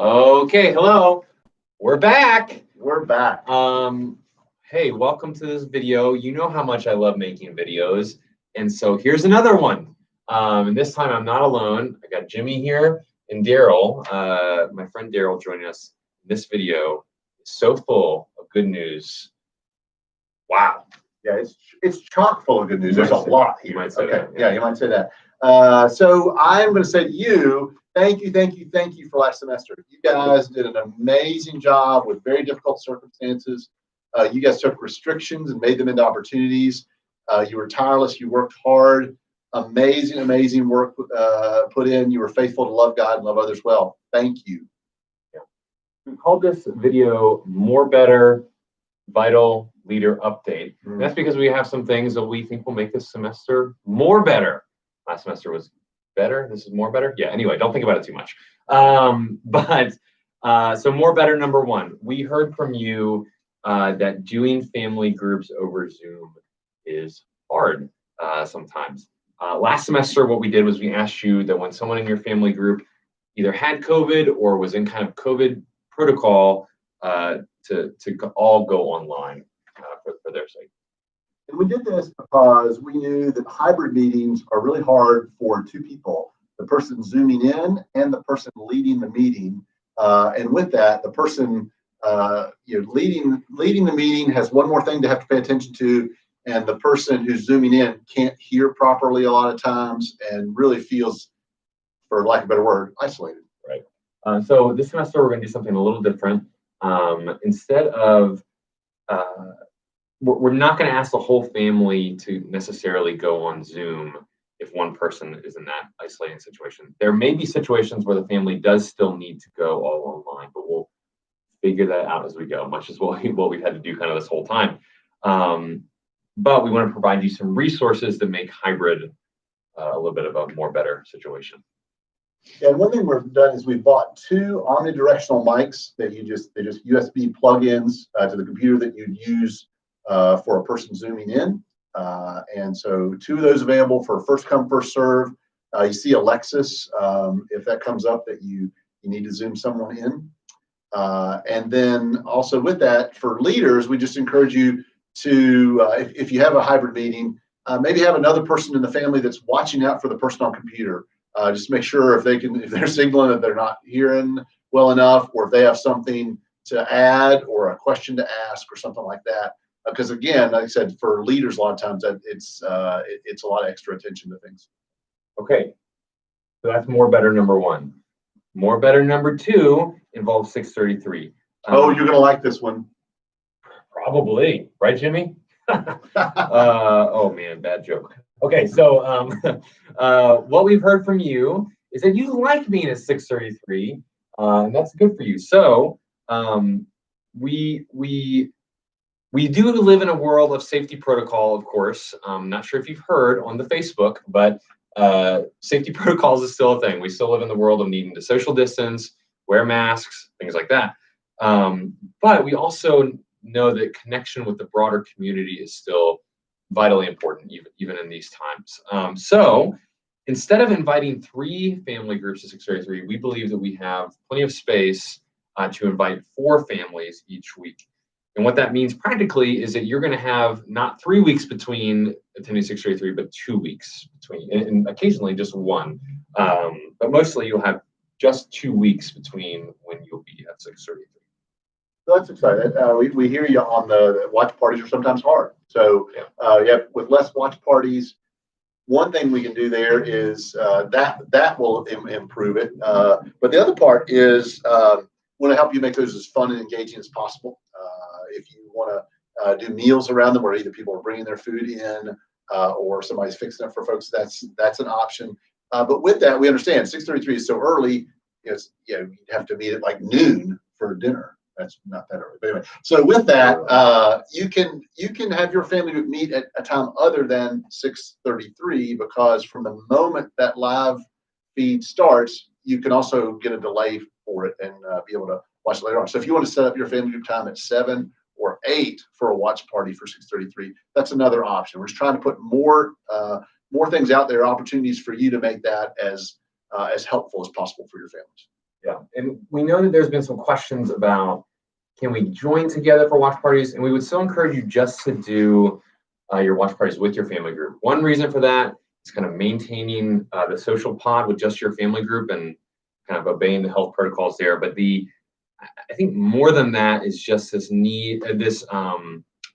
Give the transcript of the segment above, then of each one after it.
Okay, hello. We're back. We're back. Hey, welcome to this video. You know how much I love making videos, and so here's another one. And this time I'm not alone. I got Jimmy here and Daryl, my friend Daryl, joining us. This video is so full of good news. Wow. Yeah, it's chock full of good news. There's a lot here. You might say Okay, that, yeah, you might say that. So I'm going to say to you, thank you for last semester. You guys did an amazing job with very difficult circumstances. You guys took restrictions and made them into opportunities. You were tireless. You worked hard. Amazing work put in. You were faithful to love God and love others well. Thank you. We called this video More Better Vital Leader Update. And that's because we have some things that we think will make this semester more better. Last semester was better. This is more better. Yeah, anyway, don't think about it too much. So more better, number one. We heard from you that doing family groups over Zoom is hard sometimes. Last semester, what we did was we asked you that when someone in your family group either had COVID or was in kind of COVID protocol, to all go online for their sake. And we did this because we knew that hybrid meetings are really hard for two people, the person zooming in and the person leading the meeting. And with that, the person leading the meeting has one more thing to have to pay attention to, and the person who's zooming in can't hear properly a lot of times and really feels, for lack of a better word, isolated. Right. So this semester we're going to do something a little different. Instead of we're not going to ask the whole family to necessarily go on Zoom if one person is in that isolating situation. There may be situations where the family does still need to go all online, but we'll figure that out as we go, much as what we've had to do kind of this whole time. But we want to provide you some resources that make hybrid a little bit of a more better situation. Yeah, and one thing we've done is we've bought two omnidirectional mics that they're just USB plugins to the computer that you'd use for a person zooming in. And so two of those available for first come, first serve. You see Alexis, if that comes up that you need to zoom someone in. And then also with that, for leaders, we just encourage you to, if you have a hybrid meeting, maybe have another person in the family that's watching out for the person on computer. Just make sure if they're signaling that they're not hearing well enough, or if they have something to add or a question to ask or something like that. Because again, like I said, for leaders, a lot of times it's a lot of extra attention to things. Okay, so that's more better number one. More better number two involves 633. You're gonna like this one. Probably, right, Jimmy? Oh man, bad joke. Okay, so what we've heard from you is that you like being at 633, and that's good for you. So we do live in a world of safety protocol, of course. Not sure if you've heard on the Facebook, but safety protocols is still a thing. We still live in the world of needing to social distance, wear masks, things like that. But we also know that connection with the broader community is still vitally important, even in these times. So instead of inviting 3 family groups to 633, we believe that we have plenty of space to invite 4 families each week. And what that means practically is that you're going to have not 3 weeks between attending 633, but 2 weeks between, and occasionally just 1. But mostly you'll have just 2 weeks between when you'll be at 633. That's exciting. We hear you on the watch parties are sometimes hard. So with less watch parties, one thing we can do there is that will improve it. But the other part is want to help you make those as fun and engaging as possible. If you want to do meals around them, where either people are bringing their food in or somebody's fixing it for folks, that's an option. But with that, we understand 6:33 is so early. You'd have to meet at like noon for dinner. That's not that early, but anyway. So with that, you can have your family meet at a time other than 6:33, because from the moment that live feed starts, you can also get a delay for it and be able to watch it later on. So if you want to set up your family group time at 7 or 8 for a watch party for 6:33, that's another option. We're just trying to put more things out there, opportunities for you to make that as helpful as possible for your families. Yeah, and we know that there's been some questions about can we join together for watch parties, and we would still encourage you just to do your watch parties with your family group. One reason for that is kind of maintaining the social pod with just your family group and kind of obeying the health protocols there. But I think more than that is just this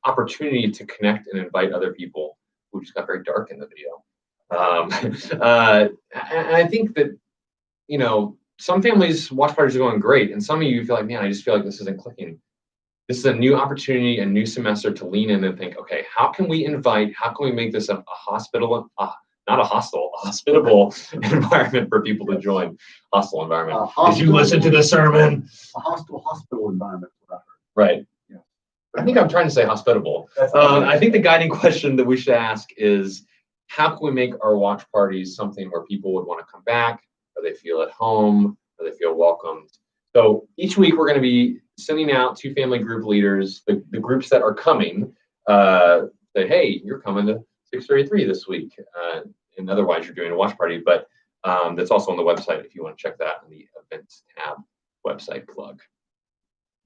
opportunity to connect and invite other people. Who just got very dark in the video. And I think that, some families watch parties are going great, and some of you feel like, man, I just feel like this isn't clicking. This is a new opportunity, a new semester to lean in and think, okay, how can we make this a hospitable environment for people to join? Hostile environment. Did you listen to the sermon? A hospital environment. Right. Yeah. I think I'm trying to say hospitable. I think the guiding question that we should ask is, how can we make our watch parties something where people would want to come back, where they feel at home, where they feel welcomed? So each week we're going to be sending out to family group leaders, the groups that are coming, say, hey, you're coming to 633 this week. And otherwise you're doing a watch party, but that's also on the website if you want to check that on the events tab website plug.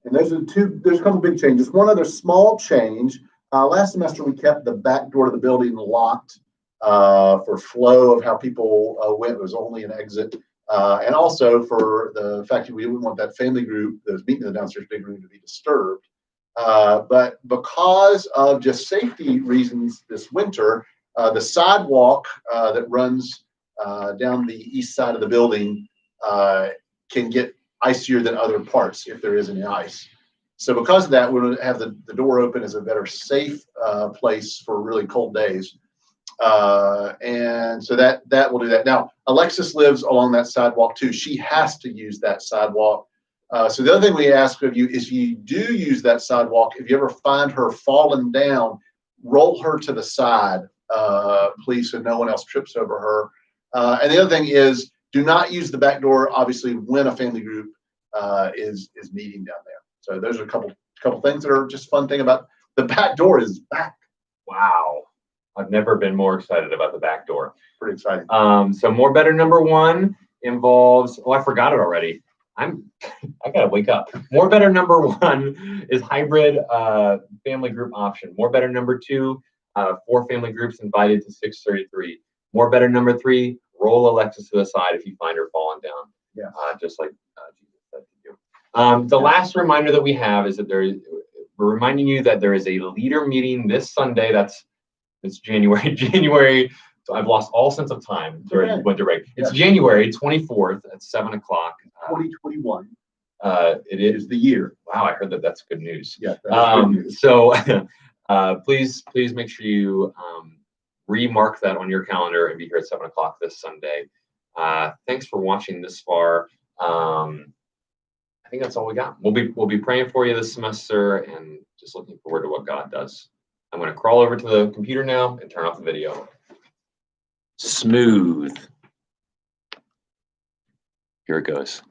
And there's a couple big changes. One other small change. Last semester we kept the back door of the building locked for flow of how people went. It was only an exit. And also for the fact that we didn't want that family group that was meeting in the downstairs big room to be disturbed. But because of just safety reasons this winter, the sidewalk that runs down the east side of the building can get icier than other parts if there is any ice. So because of that, we're going to have the door open as a better safe place for really cold days. And so that will do that. Now, Alexis lives along that sidewalk too. She has to use that sidewalk. So the other thing we ask of you is, if you do use that sidewalk, if you ever find her falling down, roll her to the side, please, so no one else trips over her. And the other thing is, do not use the back door, obviously, when a family group is meeting down there. So those are a couple things that are just fun thing about the back door is back. Wow. I've never been more excited about the back door. Pretty exciting. So more better number one involves, I forgot it already. I gotta wake up. More better number one is hybrid family group option. More better number two, 4 family groups invited to 633. More better number 3, roll Alexis to the side if you find her falling down. Yeah. Just like Jesus said to do. The last reminder that we have is that we're reminding you that there is a leader meeting this Sunday. It's January. So I've lost all sense of time during winter break. It's January 24th at 7 o'clock. 2021. It is the year. Wow, I heard that. That's good news. Yeah. Good news. So please make sure you remark that on your calendar and be here at 7 o'clock this Sunday. Thanks for watching this far. I think that's all we got. We'll be praying for you this semester and just looking forward to what God does. I'm going to crawl over to the computer now and turn off the video. Smooth. Here it goes.